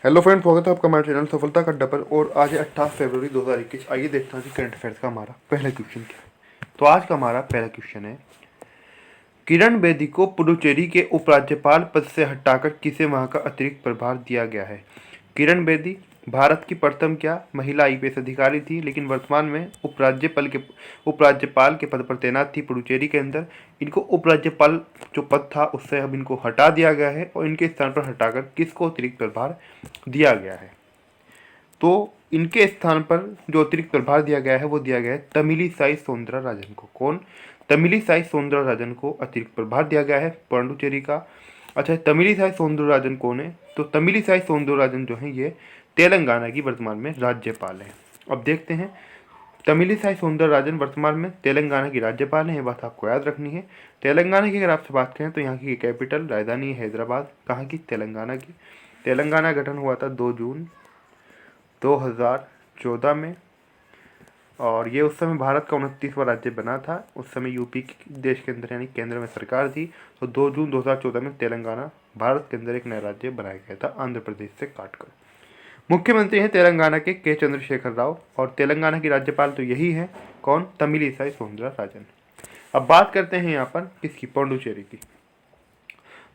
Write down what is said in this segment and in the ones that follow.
Hello friend, स्वागत है आपका हमारे चैनल सफलता का डबल। और आज है 28 फरवरी 2021। आइए देखते हैं कि करंट अफेयर्स का हमारा पहला क्वेश्चन क्या है। तो आज का हमारा पहला क्वेश्चन है, किरण बेदी को पुडुचेरी के उपराज्यपाल पद से हटाकर किसे वहां का अतिरिक्त प्रभार दिया गया है। किरण बेदी भारत की प्रथम क्या महिला आईपीएस अधिकारी थी, लेकिन वर्तमान में उपराज्यपाल के पद पर तैनात थी पुडुचेरी के अंदर। इनको उपराज्यपाल जो पद था उससे अब इनको हटा दिया गया है और इनके स्थान पर हटाकर किसको अतिरिक्त प्रभार दिया गया है। तो इनके स्थान पर जो अतिरिक्त प्रभार दिया गया है वो दिया गया है तमिलिसाई सौंदरराजन को। कौन? तमिलिसाई सौंदरराजन को अतिरिक्त प्रभार दिया गया है पांडुचेरी का। अच्छा, तमिलिसाई सौंदरराजन कौन है? तो तमिलिसाई सौंदरराजन जो है ये तेलंगाना की वर्तमान में राज्यपाल है। अब देखते हैं, तमिलिसाई सौंदरराजन वर्तमान में तेलंगाना की राज्यपाल है, ये बात आपको याद रखनी है। तेलंगाना की अगर आपसे बात करें तो यहाँ की कैपिटल राजधानी है हैदराबाद। कहाँ की? तेलंगाना की। तेलंगाना गठन हुआ था 2 जून 2014 में, और ये उस समय भारत का 29वां राज्य बना था। उस समय यूपी देश के अंदर यानी केंद्र में सरकार थी। तो 2 जून 2014 में तेलंगाना भारत के अंदर एक नया राज्य बनाया गया था आंध्र प्रदेश से काटकर। मुख्यमंत्री हैं तेलंगाना के चंद्रशेखर राव, और तेलंगाना की राज्यपाल तो यही है। कौन? तमिलिसाई सौंदरराजन। अब बात करते हैं यहाँ पर किसकी? पांडुचेरी की।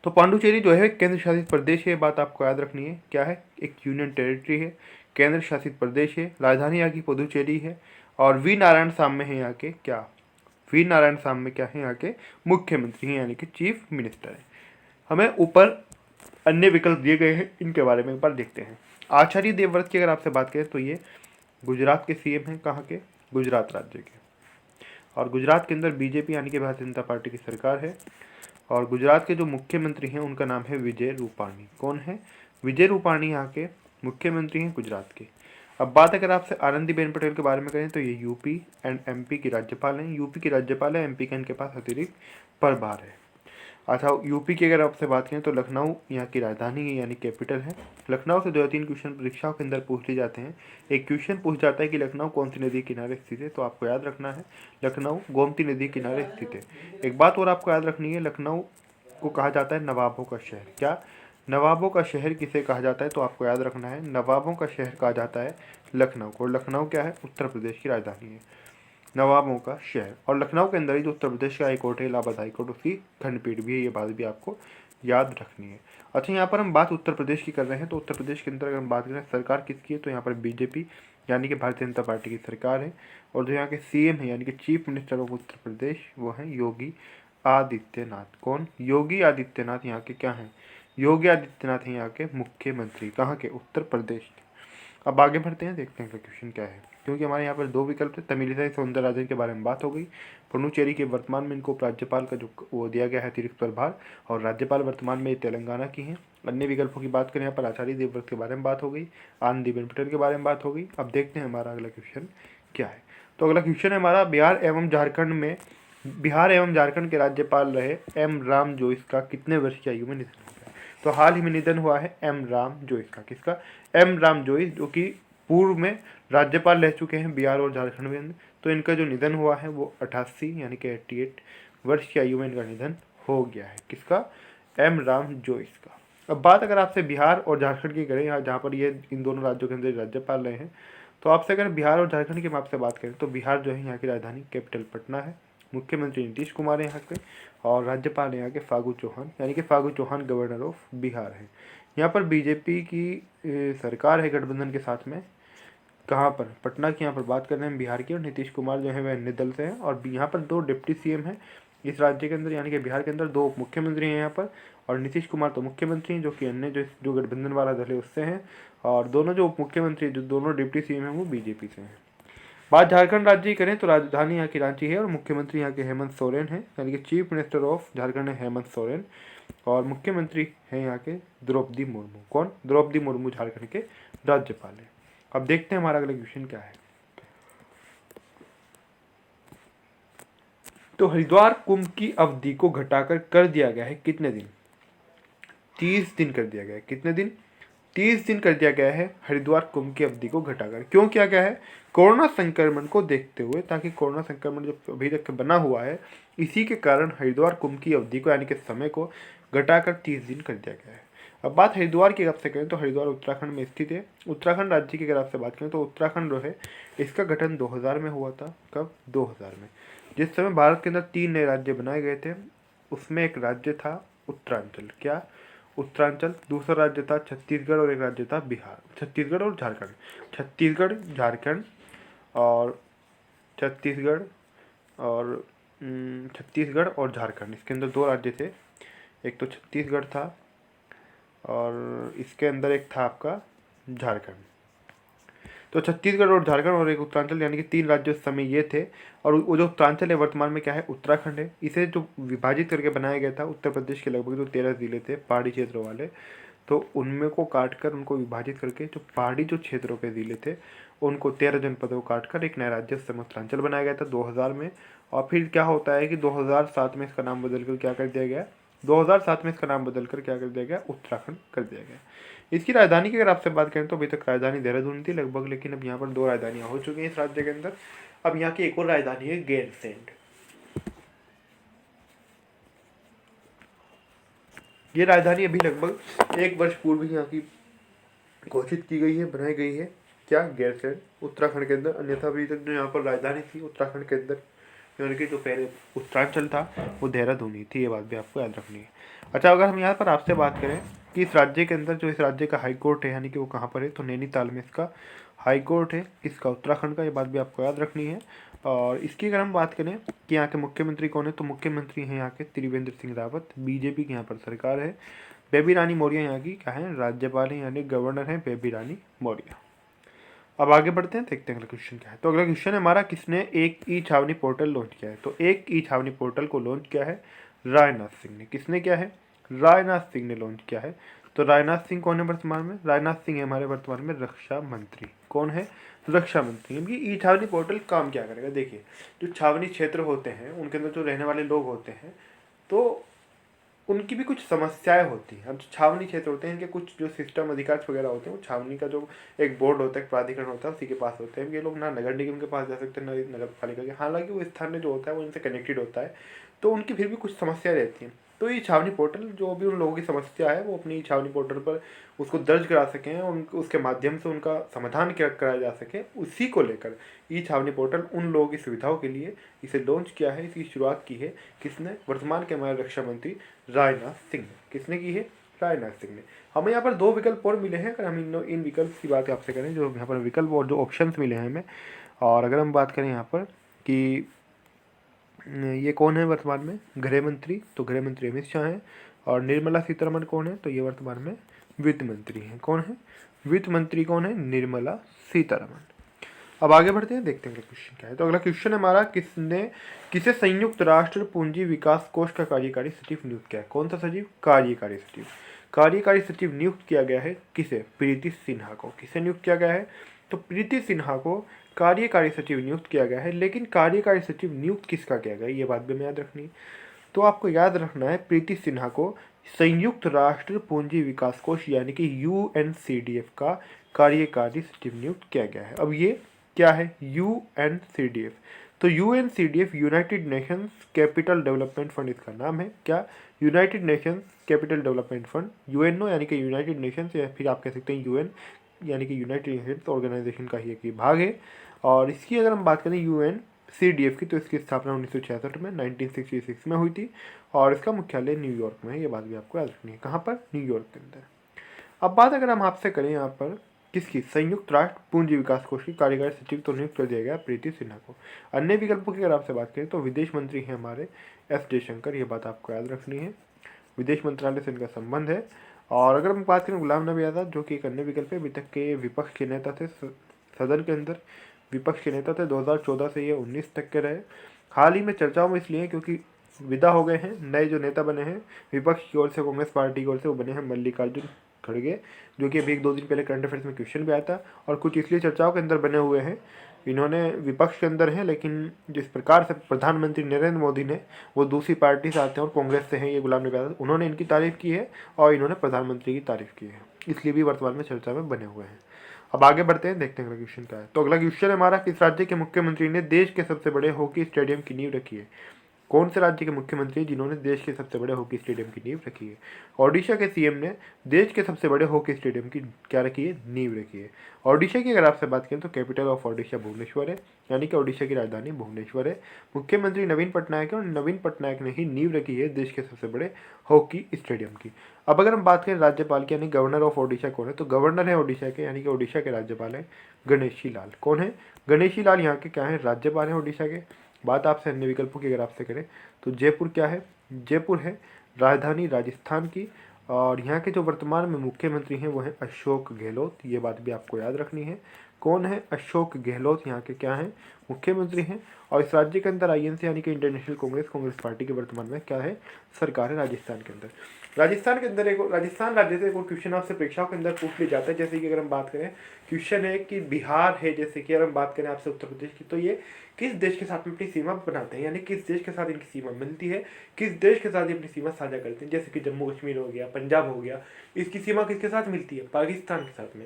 तो पांडुचेरी जो है केंद्र शासित प्रदेश है, बात आपको याद रखनी है। क्या है? एक यूनियन टेरिटरी है, केंद्र शासित प्रदेश है। राजधानी यहाँ की पुदुचेरी है, और वी नारायण साम्य है यहाँ के क्या? वी नारायण साम्य क्या है? यहाँ के मुख्यमंत्री हैं, यानी कि चीफ मिनिस्टर है। हमें ऊपर अन्य विकल्प दिए गए हैं, इनके बारे में एक बार देखते हैं। आचार्य देवव्रत की अगर आपसे बात करें तो ये गुजरात के सीएम हैं। कहाँ के? गुजरात राज्य के। और गुजरात के अंदर बीजेपी यानी कि भारतीय जनता पार्टी की सरकार है। और गुजरात के जो मुख्यमंत्री हैं उनका नाम है विजय रूपाणी। कौन है? विजय रूपाणी यहाँ के मुख्यमंत्री हैं गुजरात के। अब बात अगर आपसे आनंदीबेन पटेल के बारे में करें तो ये यूपी एंड एमपी की राज्यपाल हैं। यूपी की राज्यपाल है, एमपी का इनके पास अतिरिक्त प्रभार है। अच्छा, यूपी की अगर आपसे बात करें तो लखनऊ यहाँ की राजधानी है यानी कैपिटल है। लखनऊ से 2 या 3 क्वेश्चन परीक्षाओं के अंदर पूछ लिए जाते हैं। एक क्वेश्चन पूछ जाता है कि लखनऊ कौन सी नदी के किनारे स्थित है, तो आपको याद रखना है लखनऊ गोमती नदी के किनारे स्थित है। एक बात और आपको याद रखनी है, लखनऊ को कहा जाता है नवाबों का शहर। क्या? नवाबों का शहर किसे कहा जाता है? तो आपको याद रखना है नवाबों का शहर कहा जाता है लखनऊ को। लखनऊ क्या है? उत्तर प्रदेश की राजधानी है, नवाबों का शहर। और लखनऊ के अंदर ही जो उत्तर प्रदेश का हाईकोर्ट है इलाहाबाद हाईकोर्ट, उसकी खंडपीठ भी है। ये बात भी आपको याद रखनी है। अच्छा, यहाँ पर हम बात उत्तर प्रदेश की कर रहे हैं, तो उत्तर प्रदेश के अंदर अगर हम बात करें सरकार किसकी है तो यहाँ पर बीजेपी यानी कि भारतीय जनता पार्टी की सरकार है। और जो यहाँ के सीएम है यानी कि chief minister of Uttar Pradesh वो हैं योगी आदित्यनाथ। कौन? योगी आदित्यनाथ यहाँ के क्या हैं? योगी आदित्यनाथ हैं यहाँ के मुख्यमंत्री। कहाँ के? उत्तर प्रदेश के। अब आगे बढ़ते हैं, देखते हैं कि क्वेश्चन क्या है। क्योंकि हमारे यहाँ पर 2 विकल्प थे। तमिलिसाई सौंदरराजन के बारे में बात हो गई। पुडुचेरी के वर्तमान में इनको राज्यपाल का जो वो दिया गया है अतिरिक्त प्रभार, और राज्यपाल वर्तमान में तेलंगाना की हैं। अन्य विकल्पों की बात करें यहाँ पर आचार्य देवव्रत के बारे में बात हो गई, आनंदीबेन पटेल के बारे में बात हो गई। अब देखते हैं हमारा अगला क्वेश्चन क्या है। तो अगला क्वेश्चन है हमारा, बिहार एवं झारखंड के राज्यपाल रहे एम राम जोइस का कितने वर्ष की आयु में निधन हो गया? तो हाल ही में निधन हुआ है एम राम जोइस का। किसका? एम राम जोइस, जो कि पूर्व में राज्यपाल रह चुके हैं बिहार और झारखंड में। तो इनका जो निधन हुआ है वो 88 यानी कि 88 वर्ष की आयु में इनका निधन हो गया है। किसका? एम राम जोइस का। अब बात अगर आपसे बिहार और झारखंड की करें, यहाँ जहाँ पर ये इन दोनों राज्यों के अंदर राज्यपाल रहे हैं, तो आपसे अगर बिहार और झारखंड की आपसे बात करें तो बिहार जो है यहाँ की राजधानी कैपिटल पटना है। मुख्यमंत्री नीतीश कुमार है यहाँ के, और राज्यपाल यहाँ के फागू चौहान यानी कि फागू चौहान गवर्नर ऑफ बिहार है। यहाँ पर बीजेपी की सरकार है गठबंधन के साथ में। कहाँ पर? पटना की यहाँ पर बात कर रहे हैं बिहार की, और नीतीश कुमार जो है वह अन्य दल से हैं। और यहाँ पर 2 डिप्टी सीएम हैं इस राज्य के अंदर, यानी कि बिहार के अंदर 2 उप मुख्यमंत्री हैं यहाँ पर। और नीतीश कुमार तो मुख्यमंत्री हैं, जो कि अन्य जो गठबंधन वाला दल है उससे हैं। और दोनों जो उप मुख्यमंत्री जो दोनों डिप्टी सीएम हैं वो बीजेपी से हैं। बात झारखंड राज्य की करें तो राजधानी यहाँ की रांची है, और मुख्यमंत्री यहाँ के हेमंत सोरेन है, यानी कि चीफ मिनिस्टर ऑफ झारखंड है हेमंत सोरेन। और मुख्यमंत्री है यहाँ के द्रौपदी मुर्मू। कौन? द्रौपदी मुर्मू झारखंड के राज्यपाल है। अब देखते हैं हमारा अगला क्वेश्चन क्या है। तो हरिद्वार कुंभ की अवधि को घटाकर कर दिया गया है कितने दिन? 30 दिन कर दिया गया है। कितने दिन? 30 दिन कर दिया गया है हरिद्वार कुंभ की अवधि को घटाकर। क्यों किया गया है? कोरोना संक्रमण को देखते हुए, ताकि कोरोना संक्रमण जो अभी तक बना हुआ है इसी के कारण हरिद्वार कुंभ की अवधि को यानी कि समय को घटाकर 30 दिन कर दिया गया है। अब बात हरिद्वार की अगर आपसे करें तो हरिद्वार उत्तराखंड में स्थित है। उत्तराखंड राज्य की अगर आपसे बात करें तो उत्तराखंड जो है इसका गठन 2000 में हुआ था। कब? 2000 में। जिस समय भारत के अंदर 3 नए राज्य बनाए गए थे, उसमें एक राज्य था उत्तरांचल। क्या? उत्तरांचल। दूसरा राज्य था छत्तीसगढ़ और एक राज्य था बिहार। छत्तीसगढ़ और झारखंड। छत्तीसगढ़, झारखंड और छत्तीसगढ़ और छत्तीसगढ़ और झारखंड, इसके अंदर 2 राज्य थे। एक तो छत्तीसगढ़ था और इसके अंदर एक था आपका झारखंड। तो छत्तीसगढ़ और झारखंड और एक उत्तरांचल, यानी कि 3 राज्य उस समय ये थे। और वो जो उत्तरांचल है वर्तमान में क्या है? उत्तराखंड है। इसे जो विभाजित करके बनाया गया था उत्तर प्रदेश के लगभग जो 13 जिले थे पहाड़ी क्षेत्रों वाले, तो उनमें को काट कर उनको विभाजित करके जो पहाड़ी जो क्षेत्रों के जिले थे उनको 13 जनपदों को काट कर एक नया राज्य उस समय उत्तरांचल बनाया गया था 2000 में। और फिर क्या होता है कि 2007 में इसका नाम बदलकर क्या कर दिया गया? 2007 में इसका नाम बदलकर क्या कर दिया गया? उत्तराखंड कर दिया गया। इसकी राजधानी की अगर आपसे बात करें तो अभी तक राजधानी देहरादून थी लगभग, लेकिन अब यहाँ पर 2 राजधानियाँ हो चुकी हैं इस राज्य के अंदर। अब यहाँ की एक और राजधानी है गैरसैंण। ये राजधानी अभी लगभग 1 वर्ष पूर्व ही यहाँ की घोषित की गई है, बनाई गई है। क्या? गैरसैंण उत्तराखंड के अंदर। अन्यथा अभी तक जो यहाँ पर राजधानी थी उत्तराखंड के अंदर, यानी कि जो पहले उत्तरांचल था वो देहरादून ही थी। ये बात भी आपको याद रखनी है। अच्छा, अगर हम यहाँ पर आपसे बात करें कि इस राज्य के अंदर जो इस राज्य का हाई कोर्ट है, यानी कि वो कहाँ पर है, तो नैनीताल में इसका हाई कोर्ट है। किसका? उत्तराखंड का। ये बात भी आपको याद रखनी है। और इसकी अगर हम बात करें कि यहाँ के मुख्यमंत्री कौन है, तो मुख्यमंत्री हैं यहाँ के त्रिवेंद्र सिंह रावत। बीजेपी की यहाँ पर सरकार है। बेबी रानी मौर्य यहाँ की क्या है? राज्यपाल है, यानी गवर्नर है बेबी रानी मौर्य। अब आगे बढ़ते हैं, देखते हैं अगला क्वेश्चन क्या है। तो अगला क्वेश्चन है हमारा, किसने एक ई छावनी पोर्टल लॉन्च किया है? तो एक ई छावनी पोर्टल को लॉन्च किया है राजनाथ सिंह ने। किसने किया है? राजनाथ सिंह ने लॉन्च किया है। तो राजनाथ सिंह कौन है वर्तमान में? राजनाथ सिंह है हमारे वर्तमान में रक्षा मंत्री। कौन है? रक्षा मंत्री। इनकी ई छावनी पोर्टल काम क्या करेगा? देखिए, जो छावनी क्षेत्र होते हैं उनके अंदर जो रहने वाले लोग होते हैं, तो उनकी भी कुछ समस्याएं होती हैं। अब जो छावनी क्षेत्र होते हैं इनके कुछ जो सिस्टम अधिकार वगैरह होते हैं, वो छावनी का जो एक बोर्ड होता है, एक प्राधिकरण होता है, उसी के पास होते हैं। ये लोग ना नगर निगम के पास जा सकते हैं, ना नगर पालिका के। हालांकि वो स्थानीय जो होता है वो इनसे कनेक्टेड होता है, तो उनकी फिर भी कुछ समस्या रहती हैं। तो ये छावनी पोर्टल, जो भी उन लोगों की समस्या है वो अपनी छावनी पोर्टल पर उसको दर्ज करा सकें, उसके माध्यम से उनका समाधान कराया जा सके, उसी को लेकर ई छावनी पोर्टल उन लोगों की सुविधाओं के लिए इसे लॉन्च किया है। इसकी शुरुआत की है किसने? वर्तमान के हमारे रक्षा मंत्री राजनाथ सिंह ने। किसने की है? राजनाथ सिंह ने। हमें यहाँ पर 2 विकल्प और मिले हैं। अगर हम इन विकल्प की बात आपसे करें, जो यहाँ पर विकल्प और जो ऑप्शंस मिले हैं हमें, और अगर हम बात करें यहाँ पर कि ये कौन है वर्तमान में? गृह मंत्री। तो गृह मंत्री अमित शाह हैं। और निर्मला सीतारमण कौन है? तो ये वर्तमान में वित्त मंत्री हैं। कौन है? वित्त मंत्री कौन है? निर्मला सीतारमण। अब आगे बढ़ते हैं, देखते हैं अगला क्वेश्चन क्या है। तो अगला क्वेश्चन है हमारा, किसे संयुक्त राष्ट्र पूंजी विकास कोष का कार्यकारी सचिव नियुक्त किया है? कौन सा सचिव? कार्यकारी सचिव। कार्यकारी सचिव नियुक्त किया गया है किसे? प्रीति सिन्हा को। किसे नियुक्त किया गया है? तो प्रीति सिन्हा को कार्यकारी सचिव नियुक्त किया गया है। लेकिन कार्यकारी सचिव नियुक्त किसका किया गया, ये बात भी हमें याद रखनी है। तो आपको याद रखना है, प्रीति सिन्हा को संयुक्त राष्ट्र पूंजी विकास कोष यानी कि UNCDF का कार्यकारी सचिव नियुक्त किया गया है। अब ये क्या है? UNCDF। तो UNCDF United Nations capital development fund इसका नाम है। क्या? United Nations capital development fund, UNO यानी कि यूनाइटेड नेशंस, या फिर आप कह सकते हैं UN यानी कि यूनाइटेड नेशंस ऑर्गेनाइजेशन का ही एक भाग है। और इसकी अगर हम बात करें UNCDF की, तो इसकी स्थापना 1966 में 1966 में हुई थी। और इसका मुख्यालय न्यूयॉर्क में है। ये बात भी आपको याद रखनी है। कहाँ पर? न्यूयॉर्क के अंदर। अब बात अगर हम आपसे करें यहाँ पर किसकी? संयुक्त राष्ट्र पूंजी विकास कोष की कार्यकारी सचिव तो नियुक्त कर दिया गया प्रीति सिन्हा को। अन्य विकल्पों की अगर आपसे बात करें तो विदेश मंत्री हैं हमारे S जयशंकर। ये बात आपको याद रखनी है। विदेश मंत्रालय से इनका संबंध है। और अगर हम बात करें गुलाम नबी आज़ाद, जो कि एक अन्य विकल्प है, अभी तक के विपक्ष के नेता थे सदन के अंदर, विपक्ष के नेता थे 2014 से ये 19 तक के रहे। हाल ही में चर्चाओं में इसलिए क्योंकि विदा हो गए हैं। नए जो नेता बने हैं विपक्ष की ओर से, कांग्रेस पार्टी की ओर से, वो बने हैं मल्लिकार्जुन खड़गे, जो कि अभी 1-2 दिन पहले करंट अफेयर्स में क्वेश्चन भी आया था। और कुछ इसलिए चर्चाओं के अंदर बने हुए हैं, इन्होंने विपक्ष के अंदर हैं, लेकिन जिस प्रकार से प्रधानमंत्री नरेंद्र मोदी ने, वो दूसरी पार्टी से आते हैं और कांग्रेस से हैं, ये गुलाम नबी आज़ाद, उन्होंने इनकी तारीफ़ की है और इन्होंने प्रधानमंत्री की तारीफ़ की है, इसलिए भी वर्तमान में चर्चा में बने हुए हैं। अब आगे बढ़ते हैं, देखते हैं अगला क्वेश्चन क्या है। तो अगला क्वेश्चन है हमारा, किस राज्य के मुख्यमंत्री ने देश के सबसे बड़े हॉकी स्टेडियम की नींव रखी है? कौन से राज्य के मुख्यमंत्री हैं जिन्होंने देश के सबसे बड़े हॉकी स्टेडियम की नींव रखी है? ओडिशा के सीएम ने देश के सबसे बड़े हॉकी स्टेडियम की क्या रखी है? नींव रखी है। ओडिशा की अगर आपसे बात करें तो कैपिटल ऑफ ओडिशा भुवनेश्वर है, यानी कि ओडिशा की राजधानी भुवनेश्वर है। मुख्यमंत्री नवीन पटनायक है और नवीन पटनायक ने ही नींव रखी है देश के सबसे बड़े हॉकी स्टेडियम की। अब अगर हम बात करें राज्यपाल की, यानी गवर्नर ऑफ ओडिशा कौन है, तो गवर्नर है ओडिशा के, यानी कि ओडिशा के राज्यपाल है गणेशी लाल। कौन है? गणेशी लाल यहाँ के क्या है? राज्यपाल है ओडिशा के। बात आपसे अन्य विकल्पों की अगर आपसे करें तो जयपुर क्या है? जयपुर है राजधानी राजस्थान की। और यहाँ के जो वर्तमान में मुख्यमंत्री हैं वो हैं अशोक गहलोत। ये बात भी आपको याद रखनी है। कौन है? अशोक गहलोत यहाँ के क्या हैं? मुख्यमंत्री हैं। और इस राज्य के अंदर आईएनसी यानी कि इंटरनेशनल कांग्रेस पार्टी के वर्तमान में क्या है? सरकार है राजस्थान के अंदर। राजस्थान के अंदर एक राजस्थान राज्य से एक और क्वेश्चन आपसे परीक्षाओं के अंदर पूछ लिया जाता है। जैसे कि अगर हम बात करें, क्वेश्चन है कि बिहार है, जैसे कि अगर हम बात करें आपसे उत्तर प्रदेश की, तो ये किस देश के साथ में अपनी सीमा बनाते हैं, यानी किस देश के साथ इनकी सीमा मिलती है, किस देश के साथ ये अपनी सीमा साझा करते हैं। जैसे कि जम्मू कश्मीर हो गया, पंजाब हो गया, इसकी सीमा किसके साथ मिलती है? पाकिस्तान के साथ में।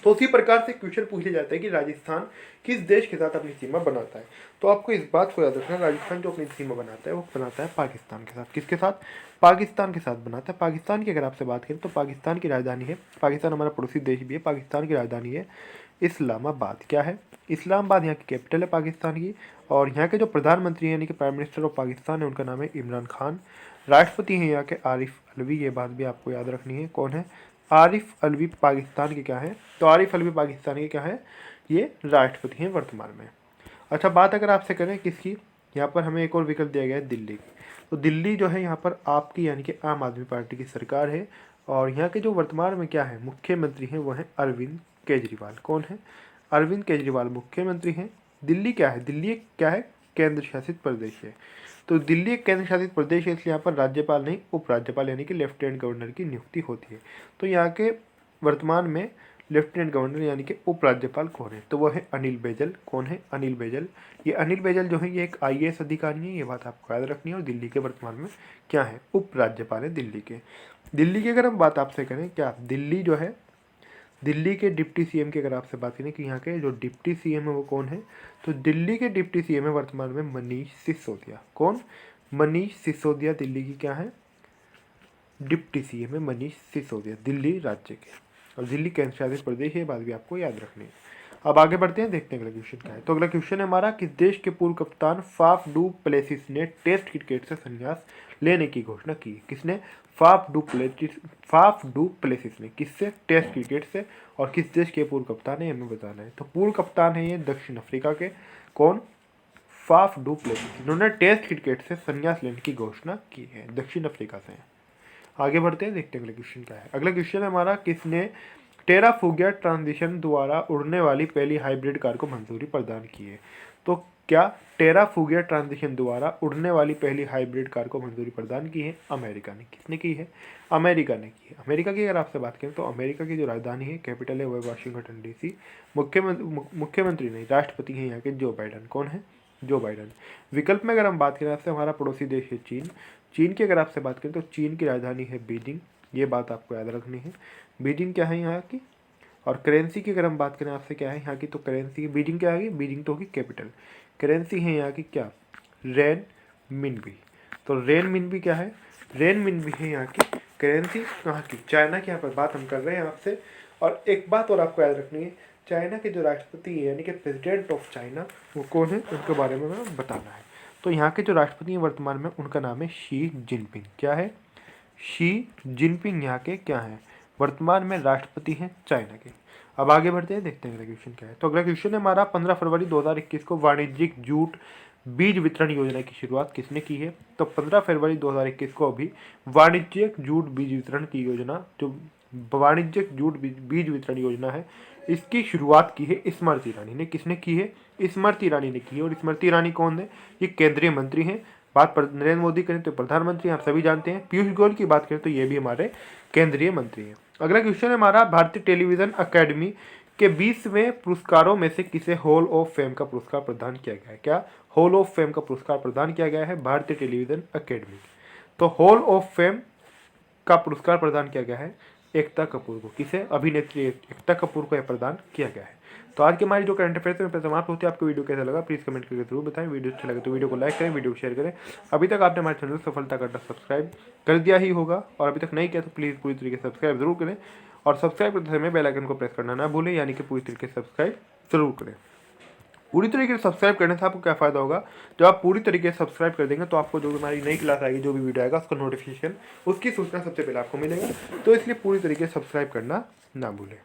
तो उसी प्रकार से क्वेश्चन पूछ लिया जाता है कि राजस्थान किस देश के साथ अपनी सीमा बनाता है। तो आपको इस बात को याद रखना, राजस्थान जो अपनी सीमा बनाता है वो बनाता है पाकिस्तान के साथ। किसके साथ? पाकिस्तान के साथ बनाता है। पाकिस्तान की अगर आपसे बात करें तो पाकिस्तान की राजधानी है, पाकिस्तान हमारा पड़ोसी देश भी है, पाकिस्तान की राजधानी है इस्लामाबाद। क्या है? इस्लामाबाद यहाँ की कैपिटल है पाकिस्तान की। और यहाँ के जो प्रधानमंत्री हैं यानी कि प्राइम मिनिस्टर ऑफ पाकिस्तान है, उनका नाम है इमरान खान। राष्ट्रपति हैं यहाँ के आरिफ अलवी। ये बात भी आपको याद रखनी है। कौन है? आरिफ अलवी पाकिस्तान के क्या है? तो आरिफ अलवी पाकिस्तान के क्या है? ये राष्ट्रपति हैं वर्तमान में। अच्छा, बात अगर आपसे करें किसकी, यहाँ पर हमें एक और विकल्प दिया गया है दिल्ली की। तो दिल्ली जो है यहाँ पर आपकी यानी कि आम आदमी पार्टी की सरकार है। और यहाँ के जो वर्तमान में क्या है मुख्यमंत्री हैं वो हैं अरविंद केजरीवाल। कौन है? अरविंद केजरीवाल मुख्यमंत्री हैं। दिल्ली क्या है? दिल्ली एक क्या है? केंद्र शासित प्रदेश है। तो दिल्ली एक केंद्र शासित प्रदेश है, इसलिए यहाँ पर राज्यपाल नहीं उपराज्यपाल यानी कि लेफ्टिनेंट गवर्नर की नियुक्ति होती है। तो यहाँ के वर्तमान में लेफ्टिनेंट गवर्नर यानी कि उपराज्यपाल कौन है? तो वो है अनिल बैजल। कौन है? अनिल बैजल। ये अनिल बैजल जो है ये एक आईएएस अधिकारी है, ये बात आपको याद रखनी है। और दिल्ली के वर्तमान में क्या है? उपराज्यपाल है दिल्ली के। दिल्ली की अगर हम बात आपसे करें, क्या दिल्ली जो है, दिल्ली के डिप्टी सीएम की अगर आपसे बात करें कि यहाँ के जो डिप्टी सीएम है वो कौन है, तो दिल्ली के डिप्टी सीएम है वर्तमान में मनीष सिसोदिया। कौन? मनीष सिसोदिया दिल्ली की क्या है? डिप्टी सीएम है मनीष सिसोदिया, दिल्ली राज्य के। और दिल्ली केंद्र शासित प्रदेश है, ये बात भी आपको याद रखनी है। अब आगे बढ़ते हैं, देखते हैं अगला क्वेश्चन क्या है। तो अगला क्वेश्चन है हमारा, किस देश के पूर्व कप्तान फाफ डू प्लेसिस ने टेस्ट क्रिकेट से संन्यास लेने की घोषणा की? किसने? फाफ डू प्लेसिस ने। किससे? टेस्ट क्रिकेट से। और किस देश के पूर्व कप्तान है हमें बताना है। तो पूर्व कप्तान है ये दक्षिण अफ्रीका के। कौन? Faf du Plessis. इन्होंने टेस्ट क्रिकेट से संन्यास लेने की घोषणा की है, दक्षिण अफ्रीका से। आगे बढ़ते हैं, देखते हैं अगला क्वेश्चन क्या है। अगला क्वेश्चन है हमारा, किसने टेराफुगिया ट्रांजिशन द्वारा उड़ने वाली पहली हाइब्रिड कार को मंजूरी प्रदान की है? तो क्या टेराफुगिया ट्रांजिशन द्वारा उड़ने वाली पहली हाइब्रिड कार को मंजूरी प्रदान की है? अमेरिका ने। किसने की है? अमेरिका ने की है। अमेरिका की अगर आपसे बात करें तो अमेरिका की जो राजधानी है, कैपिटल है, वो वाशिंगटन डीसी। मुख्यमंत्री नहीं, राष्ट्रपति हैं यहाँ के जो बाइडन। कौन है? जो बाइडन। विकल्प में अगर हम बात करें आपसे, हमारा पड़ोसी देश है चीन। चीन की अगर आपसे बात करें तो चीन की राजधानी है बीजिंग। ये बात आपको याद रखनी है। बीजिंग क्या है यहाँ की? और करेंसी की अगर हम बात करें आपसे क्या है यहाँ की, तो करेंसी बीजिंग क्या है? बीजिंग तो होगी कैपिटल। करेंसी है यहाँ की क्या? रेन मिनबी। तो रेन मिनबी क्या है? रेन मिनबी है यहाँ की करेंसी। कहाँ की? चाइना की यहाँ पर बात हम कर रहे हैं आपसे। और एक बात और आपको याद रखनी है, चाइना के जो राष्ट्रपति है यानी कि प्रेसिडेंट ऑफ चाइना वो कौन है, उनके बारे में हमें बताना है। तो यहाँ के जो राष्ट्रपति हैं वर्तमान में, उनका नाम है शी जिनपिंग। क्या है? शी जिनपिंग यहाँ के क्या है? वर्तमान में राष्ट्रपति हैं चाइना के। अब आगे बढ़ते हैं, देखते हैं अगला क्वेश्चन क्या है। तो अगला क्वेश्चन है हमारा, 15 फरवरी 2021 को वाणिज्यिक जूट बीज वितरण योजना की शुरुआत किसने की है? तो 15 फरवरी 2021 को अभी वाणिज्यिक जूट बीज वितरण की योजना, जो वाणिज्यिक जूट बीज वितरण योजना है, इसकी शुरुआत की है स्मृति ईरानी ने। किसने की है? स्मृति ईरानी ने की है। और स्मृति ईरानी कौन है? ये केंद्रीय मंत्री हैं। बात पर नरेंद्र मोदी करें तो प्रधानमंत्री, आप सभी जानते हैं। पीयूष गोयल की बात करें तो ये भी हमारे केंद्रीय मंत्री हैं। अगला क्वेश्चन है हमारा, भारतीय टेलीविजन अकेडमी के 20वें पुरस्कारों में से किसे हॉल ऑफ फेम का पुरस्कार प्रदान किया गया है? क्या हॉल ऑफ फेम का पुरस्कार प्रदान किया गया है भारतीय टेलीविजन अकेडमी? तो हॉल ऑफ फेम का पुरस्कार प्रदान किया गया है एकता कपूर को। किसे? अभिनेत्री एकता कपूर को यह प्रदान किया गया है। तो आज की हमारी जो करंट अफेयर्स में समाप्त होती है। आपको वीडियो कैसा लगा प्लीज़ कमेंट करके जरूर बताएं। वीडियो अच्छा लगे तो वीडियो को लाइक करें, वीडियो को शेयर करें। अभी तक आपने हमारे चैनल को सफलता करना सब्सक्राइब कर दिया ही होगा और अभी तक नहीं किया तो प्लीज़ पूरी तरीके से सब्सक्राइब जरूर करें और सब्सक्राइब करते समय बेल आइकन को प्रेस करना ना भूलें, यानी कि पूरी तरीके से सब्सक्राइब जरूर करें। पूरी तरीके से सब्सक्राइब करने से आपको क्या फ़ायदा होगा, जब आप पूरी तरीके से सब्सक्राइब कर देंगे तो आपको जो हमारी नई क्लास आएगी, जो भी वीडियो आएगा उसका नोटिफिकेशन, उसकी सूचना सबसे पहले आपको मिलेगा। तो इसलिए पूरी तरीके से सब्सक्राइब करना ना भूलें।